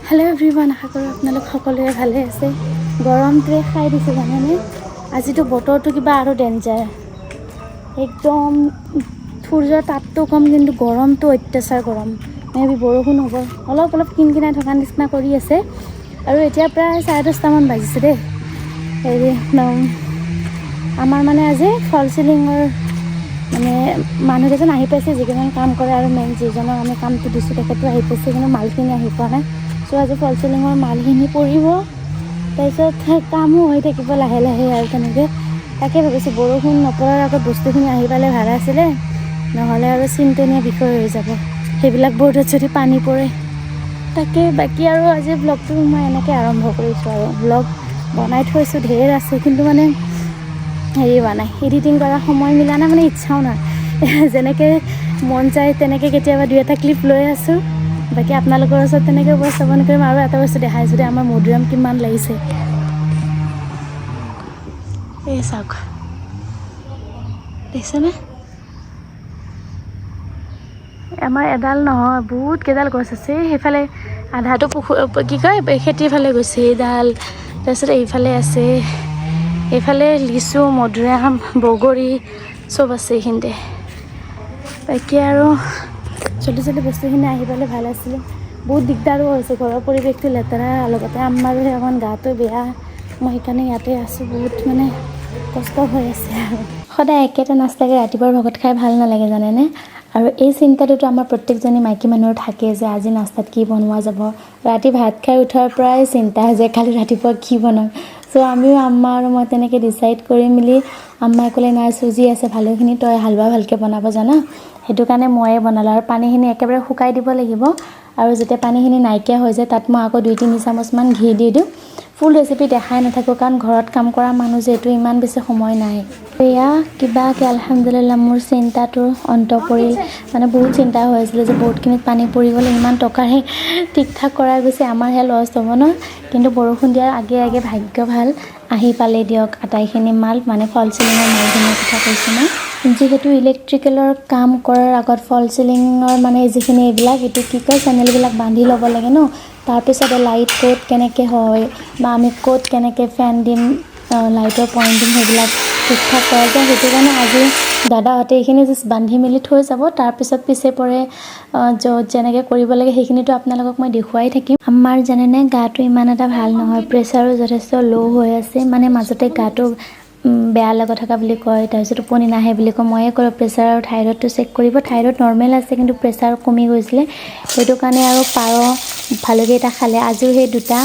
hello everyone आशा करूँ আপোনালোক সকলোৱে ভালে আছে গৰমটোৱে খাই দিছে জানেনে আজিতো বতৰটো কিবা আৰু ডেঞ্জাৰ একদম সূৰ্যৰ তাপটো কম কিন্তু গৰমটো অত্যাচাৰ গৰম মেবি বৰষুণ হ'ব অলপ অলপ কিনকিনাই থকা নিচিনা কৰি আছে আৰু এতিয়া প্ৰায় 10:30 মান বাজিছে দেই হেৰি আমাৰ মানে আজি ফল চিলিঙৰ মানে মানুহ কেইজন আহি পাইছে যিকেইজন কাম কৰে আৰু মেইন যিজনক আমি কামটো দিছোঁ তেখেতো আহি পাইছে কিন্তু মালখিনি আহি পোৱা নাই সো আজি ফল চিলিঙৰ মালখিনি পৰিব তাৰপিছত কামো হৈ থাকিব লাহে লাহে আৰু তেনেকৈ তাকে ভাবিছোঁ বৰষুণ নপৰাৰ আগত বস্তুখিনি আহি পালে ভাল আছিলে নহ'লে আৰু চিন্তনীয় বিষয় হৈ যাব সেইবিলাক বৰ্ডত যদি পানী পৰে তাকে বাকী আৰু আজি ব্লগটো মই এনেকৈ আৰম্ভ কৰিছোঁ আৰু ব্লগ বনাই থৈছোঁ ঢেৰ আছে কিন্তু মানে হেৰি হোৱা নাই এডিটিং কৰাৰ সময় মিলা নাই মানে ইচ্ছাও নাই যেনেকৈ মন যায় তেনেকৈ কেতিয়াবা 2-এটা ক্লিপ লৈ আছোঁ বাকী আপোনালোকৰ ওচৰত তেনেকৈ উপস্থাপন কৰিম আৰু এটা বস্তু দেখাইছোঁ যে আমাৰ মধুৰিআম কিমান লাগিছে এই চাওক দেখিছেনে আমাৰ এডাল নহয় বহুত কেইডাল গছ আছে সেইফালে আধাটো কি কয় খেতিৰ ফালে গৈছে এইডাল তাৰপিছত এইফালে আছে এইফালে লিচু মধুৰিআম বগৰী চব আছে এইখিনিতে বাকী আৰু জলদি বস্তুখিনি আহি পালে ভাল আছিলে বহুত দিগদাৰো হৈছে ঘৰৰ পৰিৱেশটো লেতেৰা লগতে আমাৰো সেই অকণ গাটো বেয়া মই সেইকাৰণে ইয়াতে আছোঁ বহুত মানে কষ্ট হৈ আছে আৰু সদায় একেটা নাস্তাকে ৰাতিপুৱাৰ ভাগত খাই ভাল নালাগে জানেনে আৰু এই চিন্তাটোতো আমাৰ প্ৰত্যেকজনী মাইকী মানুহৰ থাকে যে আজি নাস্তাত কি বনোৱা যাব ৰাতি ভাত খাই উঠাৰ পৰাই চিন্তা যে কালি ৰাতিপুৱা কি বনাম সো আমিও আম্মা আৰু মই তেনেকৈ ডিচাইড কৰি মেলি আম্মাই ক'লে নাই চুজি আছে ভালেখিনি তই হালৱা ভালকৈ বনাব জানা সেইটো কাৰণে ময়ে বনালোঁ আৰু পানীখিনি একেবাৰে শুকাই দিব লাগিব আৰু যেতিয়া পানীখিনি নাইকিয়া হৈ যায় তাত মই আকৌ 2-3 চামুচমান ঘি দি দিওঁ ফুল ৰেচিপি দেখাই নাথাকোঁ কাৰণ ঘৰত কাম কৰা মানুহ যিহেতু ইমান বেছি সময় নাই এয়া কিবাকৈ আলহামদুলিল্লাহ মোৰ চিন্তাটোৰ অন্ত পৰিল মানে বহুত চিন্তা হৈ আছিলে যে বহুতখিনিত পানী পৰিবলৈ ইমান টকাৰে ঠিক ঠাক কৰাই গৈছে আমাৰহে লছ হ'ব ন কিন্তু বৰষুণ দিয়াৰ আগে আগে ভাগ্য ভাল আহি পালে দিয়ক আটাইখিনি মাল মানে ফল চিলিঙৰ মালখিনিৰ কথা কৈছোঁ মই যিহেতু ইলেক্ট্ৰিকেলৰ কাম কৰাৰ আগত ফল চিলিঙৰ মানে যিখিনি এইবিলাক এইটো কি কয় চেনেলবিলাক বান্ধি ল'ব লাগে ন তাৰপিছতে লাইট ক'ত কেনেকৈ হয় বা আমি ক'ত কেনেকৈ ফেন দিম লাইটৰ পইণ্ট দিম সেইবিলাক ঠিক ঠাক কৰা যায় সেইটো কাৰণে আজি দাদাহঁতে এইখিনি জাষ্ট বান্ধি মেলি থৈ যাব তাৰপিছত পিছে পৰে য'ত যেনেকৈ কৰিব লাগে সেইখিনিতো আপোনালোকক মই দেখুৱাই থাকিম আমাৰ জানেনে গাটো ইমান এটা ভাল নহয় প্ৰেছাৰো যথেষ্ট ল' হৈ আছে মানে মাজতে গাটো বেয়া লাগি থকা বুলি কয় তাৰপিছত টোপনি নাহে বুলি কয় ময়ে ক'লোঁ প্ৰেছাৰ আৰু থাইৰয়ডটো চেক কৰিব থাইৰয়ড নৰ্মেল আছে কিন্তু প্ৰেছাৰ কমি গৈছিলে সেইটো কাৰণে আৰু পাৰ ভালকেইটা খালে আজিও সেই দুটা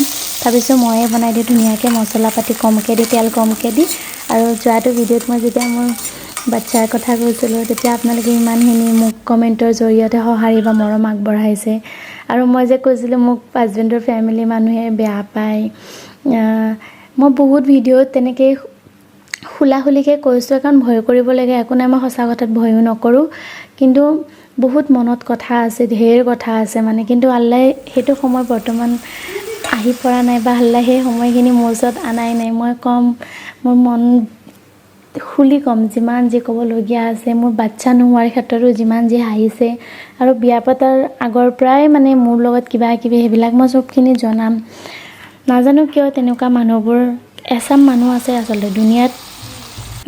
ভাবিছোঁ ময়ে বনাই দিওঁ ধুনীয়াকৈ মছলা পাতি কমকৈ দি তেল কমকৈ দি আৰু যোৱাটো ভিডিঅ'ত মই যেতিয়া মোৰ বাচ্ছাৰ কথা কৈছিলোঁ তেতিয়া আপোনালোকে ইমানখিনি মোক কমেণ্টৰ জৰিয়তে সঁহাৰি বা মৰম আগবঢ়াইছে আৰু মই যে কৈছিলোঁ মোক হাজবেণ্ডৰ ফেমিলি মানুহে বেয়া পায় মই বহুত ভিডিঅ'ত তেনেকৈ খুলাখুলিকৈ কৈছোঁ কাৰণ ভয় কৰিব লাগে একো নাই মই সঁচা কথাত ভয়ো নকৰোঁ কিন্তু বহুত মনত কথা আছে ঢেৰ কথা আছে মানে কিন্তু আল্লাই সেইটো সময় বৰ্তমান আহি পৰা নাই বা আল্লাই সেই সময়খিনি মোৰ ওচৰত আনাই নাই মই ক'ম মোৰ মন খুলি ক'ম যিমান যি ক'বলগীয়া আছে মোৰ বাচ্ছা নোহোৱাৰ ক্ষেত্ৰতো যিমান যি হাঁহিছে আৰু বিয়া পতাৰ আগৰ পৰাই মানে মোৰ লগত কিবা কিবি সেইবিলাক মই চবখিনি জনাম নাজানো কিয় তেনেকুৱা মানুহবোৰ এচাম মানুহ আছে আচলতে দুনিয়াত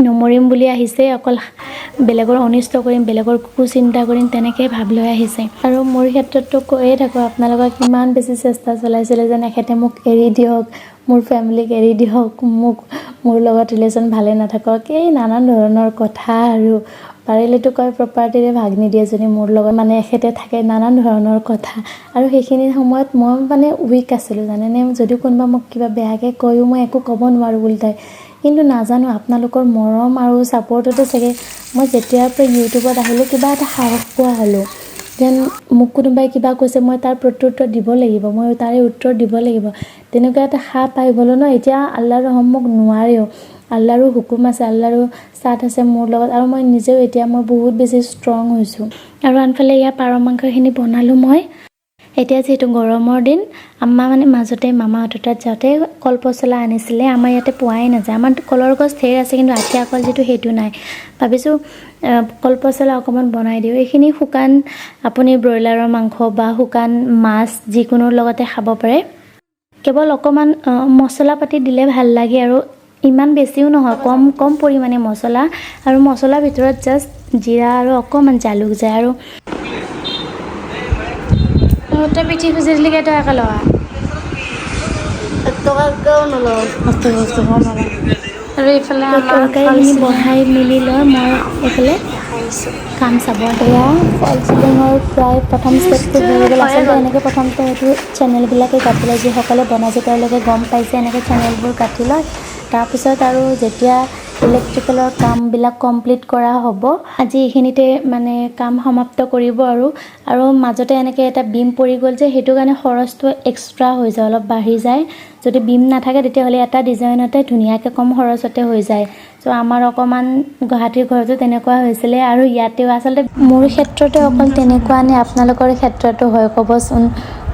নমৰিম বুলি আহিছে অকল বেলেগৰ অনিষ্ট কৰিম বেলেগৰ কুচিন্তা কৰিম তেনেকৈ ভাব লৈ আহিছে আৰু মোৰ ক্ষেত্ৰততো কৈয়ে থাকোঁ আপোনালোকক কিমান বেছি চেষ্টা চলাইছিলে যেন এখেতে মোক এৰি দিয়ক মোৰ ফেমিলিক এৰি দিয়ক মোৰ লগত ৰিলেশ্যন ভালে নাথাকক এই নানান ধৰণৰ কথা আৰু পাৰিলেতো কয় প্ৰপাৰ্টিৰে ভাগ নিদিয়ে যদি মোৰ লগত মানে এখেতে থাকে নানান ধৰণৰ কথা আৰু সেইখিনি সময়ত মই মানে উইক আছিলোঁ জানেনে যদি কোনোবা মোক কিবা বেয়াকৈ কৈও মই একো ক'ব নোৱাৰোঁ উল্টাই কিন্তু নাজানো আপোনালোকৰ মৰম আৰু ছাপৰ্টতে চাগে মই যেতিয়াৰ পৰা ইউটিউবত আহিলোঁ কিবা এটা সাহস পোৱা হ'লোঁ যেন মোক কোনোবাই কিবা কৈছে মই তাৰ প্ৰত্যুত্তৰ দিব লাগিব মই তাৰে উত্তৰ দিব লাগিব তেনেকুৱা এটা সাহ পাই গ'লোঁ ন এতিয়া আল্লাহৰ ৰহম মোক নোৱাৰেও আল্লাহৰো হুকুম আছে আল্লাহৰো সাথ আছে মোৰ লগত আৰু মই নিজেও এতিয়া মই বহুত বেছি ষ্ট্ৰং হৈছোঁ আৰু আনফালে ইয়াৰ পাৰ মাংসখিনি বনালোঁ মই এতিয়া যেহেতু গৰমৰ দিন আম্মা মানে মাজতে মামাহঁতৰ তাত যাওঁতে কলপচলা আনিছিলে আমাৰ ইয়াতে পোৱাই নাযায় আমাৰ কলৰ গছ ঢেৰ আছে কিন্তু আঠিয়া কল যেটো সেইটো নাই ভাবিছোঁ কলপচলা অকণমান বনাই দিওঁ এইখিনি শুকান আপুনি ব্ৰইলাৰৰ মাংস বা শুকান মাছ যিকোনোৰ লগতে খাব পাৰে কেৱল অকণমান মছলা পাতি দিলে ভাল লাগে আৰু ইমান বেছিও নহয় কম পৰিমাণে মছলা আৰু মছলাৰ ভিতৰত জাষ্ট জিৰা আৰু অকণমান জালুক যায় আৰু তই পিঠি খুজি দিলি কেইটকা লৱা আৰু এইফালে তৰকাৰীখিনি বঢ়াই মেলি লৈ মই এইফালে কাম চাব এয়া ফল চিলিঙৰ প্ৰায় প্ৰথম ষ্টেপটো হৈ গ'ল আচলতে এনেকৈ প্ৰথমতে এইটো চেনেলবিলাকে কাটি লয় যিসকলে বনাইছে তেওঁলোকে গম পাইছে এনেকৈ চেনেলবোৰ কাটি লয় তাৰপিছত আৰু যেতিয়া ইলেক্ট্ৰিকেলৰ কামবিলাক কমপ্লিট কৰা হ'ব আজি এইখিনিতে মানে কাম সমাপ্ত কৰিব আৰু মাজতে এনেকৈ এটা বিম পৰি গ'ল যে সেইটো কাৰণে খৰচটো এক্সট্ৰা হৈ যায় অলপ বাঢ়ি যায় যদি বিম নাথাকে তেতিয়াহ'লে এটা ডিজাইনতে ধুনীয়াকৈ কম খৰচতে হৈ যায় চ' আমাৰ অকণমান গুৱাহাটীৰ ঘৰতো তেনেকুৱা হৈছিলে আৰু ইয়াতেও আচলতে মোৰ ক্ষেত্ৰতে অকল তেনেকুৱা নে আপোনালোকৰ ক্ষেত্ৰতো হয় ক'বচোন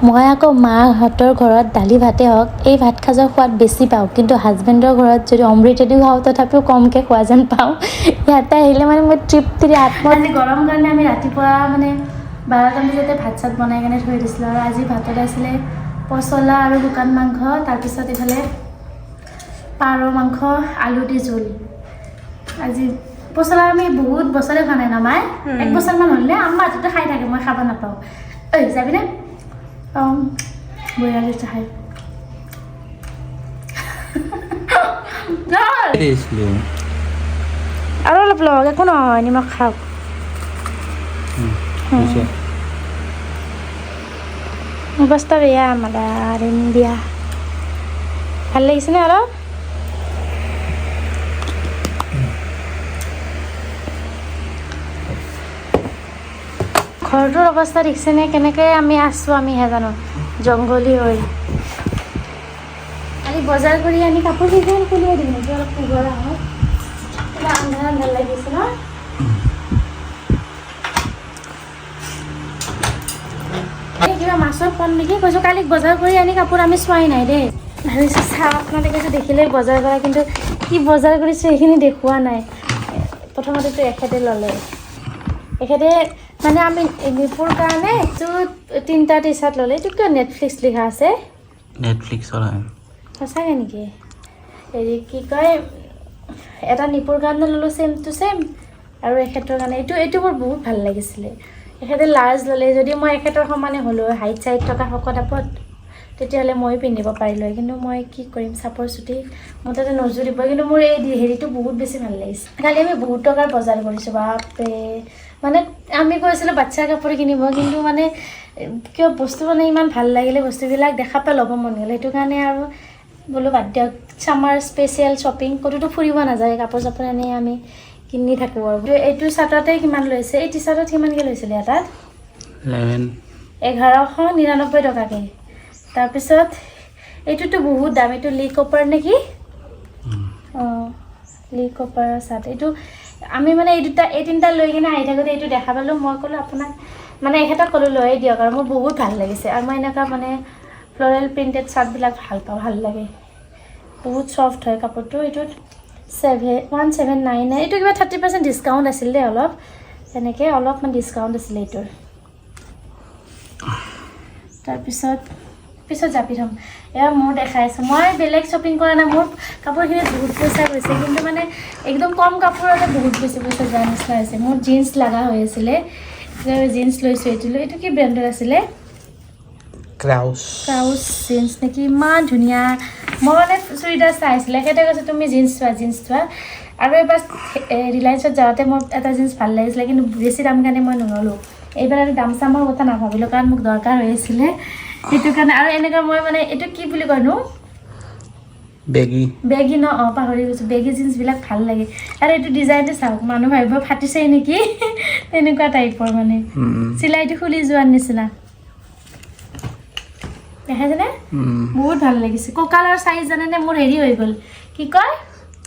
মই আকৌ মাহঁতৰ ঘৰত দালি ভাতে হওক এই ভাত সাজৰ সোৱাদ বেছি পাওঁ কিন্তু হাজবেণ্ডৰ ঘৰত যদি অমৃতেদি খাওঁ তথাপিও কমকৈ খোৱা যেন পাওঁ ইয়াতে আহিলে মানে মই তৃপ্তিৰে আজি গৰম কাৰণে আমি ৰাতিপুৱা মানে 12টা বজাতে ভাত চাত বনাই কেনে থৈ দিছিলোঁ আৰু আজি ভাতত আছিলে পচলা আৰু শুকান মাংস তাৰপিছত এইফালে পাৰ মাংস আলু দি জোল আজি পচলা আমি বহুত বছৰে খোৱা নাই নমাই 1 বছৰমান হ'লে আম্মা হাততে খাই থাকে মই খাব নাপাওঁ ঐ যাবিনে বঢ়িয়া লাগিছে খাই আৰু অলপ লওক একো নহয় নিমখ খাওক অৱস্থা বেয়া আমাৰ ইণ্ডিয়া ভাল লাগিছেনে অলপ ঘৰটোৰ অৱস্থা দেখিছেনে কেনেকৈ আমি আছোঁ আমিহে জানো জংঘলী হৈ আজি বজাৰ কৰি আনি কাপোৰ কেইখন খুলিয়ে দিম নেকি অলপ পোহৰ আহক কিবা আন্ধাৰ লাগিছে ন কিবা মাছৰ ফোন নেকি কৈছোঁ কালি বজাৰ কৰি আনি কাপোৰ আমি চোৱাই নাই দেই ভাবিছোঁ চাওঁ আপোনালোকেতো দেখিলেই বজাৰ কৰা কিন্তু কি বজাৰ কৰিছোঁ সেইখিনি দেখুওৱা নাই প্ৰথমতেতো এখেতে ল'লে এখেতে মানে আমি নিপুৰ কাৰণে এইটো 3টা টি-চাৰ্ট ল'লে এইটো কিয় নেটফ্লিক্স লিখা আছে নেটফ্লিক্সৰ হয় সঁচাকৈ নেকি হেৰি কি কয় এটা নিপুৰ কাৰণে ল'লোঁ ছেম টু ছেম আৰু এখেতৰ কাৰণে এইটো মোৰ বহুত ভাল লাগিছিলে এখেতে লাৰ্জ ল'লে যদি মই এখেতৰ সমানে হ'লোঁ হাইট চাইট থকা শকত আপত তেতিয়াহ'লে মই পিন্ধিব পাৰিলোঁ কিন্তু মই কি কৰিম চাপৰ চুটি মোৰ তাতে নজুৰিব কিন্তু মোৰ এই হেৰিটো বহুত বেছি ভাল লাগিছে কালি আমি বহুত টকাৰ বজাৰ কৰিছোঁ বাপৰে মানে আমি কৈছিলোঁ বাচ্ছাৰ কাপোৰ কিনিব কিন্তু মানে কিয় বস্তু মানে ইমান ভাল লাগিলে বস্তুবিলাক দেখা পাই ল'ব মন গ'ল সেইটো কাৰণে আৰু বোলো বাদ দিয়ক ছামাৰ স্পেচিয়েল শ্বপিং ক'তোতো ফুৰিব নাযায় কাপোৰ চাপোৰ আনি আমি কিনি থাকোঁ আৰু এইটো চাৰ্টতে কিমান লৈছে এই টি চাৰ্টত কিমানকৈ লৈছিলে এটাত 1199 টকাকৈ তাৰপিছত এইটোতো বহুত দাম এইটো লি কপাৰ নেকি অঁ লি কপাৰৰ চাৰ্ট এইটো আমি মানে এই 3টা লৈ কিনে আহি থাকোঁতে এইটো দেখা পালোঁ মই ক'লোঁ আপোনাক মানে এখেতক ক'লোঁ লৈয়ে দিয়ক আৰু মোৰ বহুত ভাল লাগিছে আৰু মই এনেকুৱা মানে ফ্লৰেল প্ৰিণ্টেড চাৰ্টবিলাক ভাল পাওঁ ভাল লাগে বহুত ছফ্ট হয় কাপোৰটো এইটোত 1799 এইটো কিবা 30% ডিছকাউণ্ট আছিল দেই অলপ তেনেকৈ অলপমান ডিছকাউণ্ট আছিলে এইটোৰ তাৰপিছত জাপি থ'ম এয়া মোৰ দেখাইছোঁ মই বেলেগ শ্বপিং কৰা নাই মোৰ কাপোৰখিনি বহুত পইচা গৈছে কিন্তু মানে একদম কম কাপোৰতে বহুত বেছি পইচা যোৱা নিচিনা হৈছে মোৰ জিন্স লগা হৈ আছিলে জিন্স লৈছোঁ এইটো কি ব্ৰেণ্ডৰ আছিলে ক্ৰাউচ জিন্স নেকি ইমান ধুনীয়া মই মানে চুৰিদাৰ চাইছিলোঁ এখেতে কৈছে তুমি জিন্স চোৱা আৰু এবাৰ ৰিলায়েন্সত যাওঁতে মোৰ এটা জিন্স ভাল লাগিছিলে কিন্তু বেছি দাম কাৰণে মই নল'লোঁ এইবাৰ আৰু দাম চামৰ কথা নাভাবিলোঁ কাৰণ মোক দৰকাৰ হৈ আছিলে সেইটো কাৰণে আৰু এনেকুৱা মই মানে এইটো কি বুলি কয়নো বেগী ন পাহৰি গৈছোঁ বেগী জিন্সবিলাক ভাল লাগে আৰু এইটো ডিজাইনটো চাওক মানুহ ভাবিব ফাটিছে নেকি তেনেকুৱা টাইপৰ মানে চিলাইটো খুলি যোৱাৰ নিচিনা দেখাইছেনে বহুত ভাল লাগিছে কঁকালৰ চাইজ জানেনে মোৰ হেৰি হৈ গ'ল কি কয়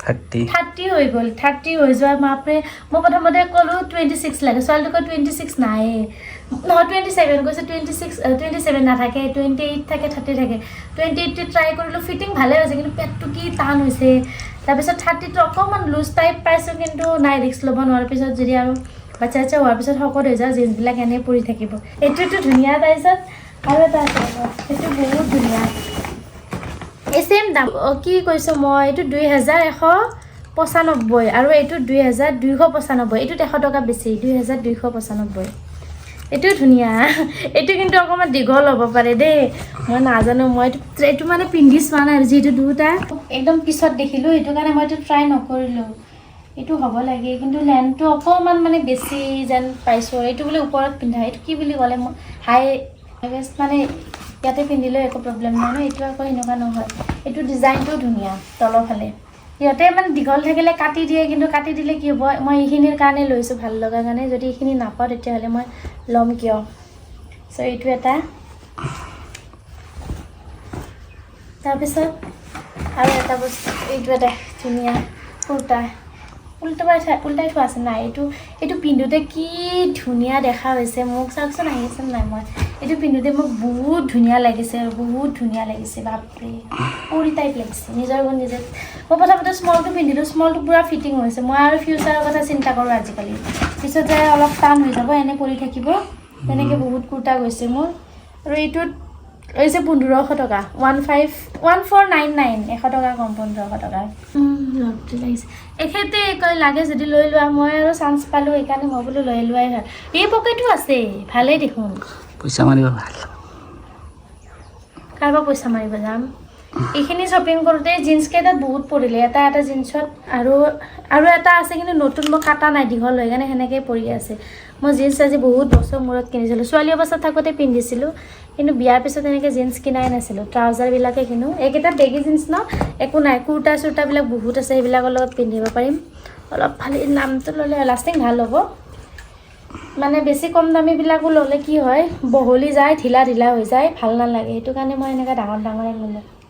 30 হৈ গ'ল 30 হৈ যোৱা মাপৰে মই প্ৰথমতে ক'লোঁ 26 লাগে ছোৱালীটোক 26 নাই নহয় 27 কৈছে 27 নাথাকে 28 থাকে 30 থাকে 28 ট্ৰাই কৰিলোঁ ফিটিং ভালে হৈছে কিন্তু পেটটো কি টান হৈছে তাৰপিছত 30টো অকণমান লুজ টাইপ পাইছোঁ কিন্তু নাই ৰিস্ক ল'ব নোৱাৰাৰ পিছত যদি আৰু বাচ্চা হোৱাৰ পিছত শকত হৈ যায় জিন্সবিলাক এনেই পৰি থাকিব এইটোতো ধুনীয়া তাৰপিছত আৰু এটা আছে সেইটো বহুত ধুনীয়া এই ছেইম দাম কি কৈছোঁ মই এইটো 2195 আৰু এইটো 2295 এইটোত 100 টকা বেছি 2295 এইটো ধুনীয়া এইটো কিন্তু অকণমান দীঘল হ'ব পাৰে দেই মই নাজানো মই এইটো মানে পিন্ধি চোৱা নাই যিহেতু দুটা একদম পিছত দেখিলোঁ সেইটো কাৰণে মই এইটো ট্ৰাই নকৰিলোঁ এইটো হ'ব লাগে কিন্তু লেন্থটো অকণমান মানে বেছি যেন পাইছোঁ এইটো বোলে ওপৰত পিন্ধা এইটো কি বুলি ক'লে মই হাই ৱেষ্ট মানে ইয়াতে পিন্ধিলেও একো প্ৰব্লেম নাই ন এইটো আকৌ এনেকুৱা নহয় এইটো ডিজাইনটো ধুনীয়া তলৰ ফালে সিহঁতে মানে দীঘল থাকিলে কাটি দিয়ে কিন্তু কাটি দিলে কি হ'ব মই এইখিনিৰ কাৰণে লৈছোঁ ভাল লগা কাৰণে যদি এইখিনি নাপাওঁ তেতিয়াহ'লে মই ল'ম কিয় চ' এইটো এটা তাৰপিছত আৰু এটা বস্তু এইটো এটা ধুনীয়া কুৰ্তা উল্টাই থোৱা আছে নাই এইটো পিন্ধোতে কি ধুনীয়া দেখা হৈছে মোক চাওকচোন আহিছে নাই মই এইটো পিন্ধোতে মোক বহুত ধুনীয়া লাগিছে আৰু বহুত ধুনীয়া লাগিছে বাপৰে পৰি টাইপ লাগিছে নিজৰ গুণ নিজে মই প্ৰথমতে স্মলটো পিন্ধিলোঁ স্মলটো পূৰা ফিটিং হৈছে মই আৰু ফিউচাৰৰ কথা চিন্তা কৰোঁ আজিকালি পিছত যে অলপ টান হৈ যাব এনে পৰি থাকিব তেনেকৈ বহুত কুৰ্তা গৈছে মোৰ আৰু এইটোত হৈছে 1500 টকা 1499 100 টকা কম 1500 টকা লগটো লাগিছে এখেতে কয় লাগে যদি লৈ লোৱা মই আৰু চান্স পালোঁ সেইকাৰণে মই বোলো লৈ লোৱাই ভাল এই পকেটো আছে ভালেই দেখোন পইচা মাৰিব ভাল কাৰোবাৰ পইচা মাৰিব যাম এইখিনি শ্বপিং কৰোঁতে জিন্স কেইটাত বহুত পৰিলে এটা জিন্সত আৰু এটা আছে কিন্তু নতুন মই কাটা নাই দীঘল হৈ কাৰণে সেনেকৈয়ে পৰি আছে মই জিন্স আজি বহুত বছৰ মূৰত কিনিছিলোঁ ছোৱালী অৱস্থাত থাকোঁতে পিন্ধিছিলোঁ কিন্তু বিয়াৰ পিছত এনেকৈ জিন্স কিনাই নাছিলোঁ ট্ৰাউজাৰবিলাকে কিনো এইকেইটা বেগী জিন্স ন একো নাই কুৰ্তা চুৰ্তাবিলাক বহুত আছে সেইবিলাকৰ লগত পিন্ধিব পাৰিম অলপ ভালে নামটো ল'লে লাষ্টিং ভাল হ'ব মানে বেছি কম দামীবিলাকো ল'লে কি হয় বহলি যায় ঢিলা হৈ যায় ভাল নালাগে সেইটো কাৰণে মই এনেকৈ ডাঙৰ ল'লোঁ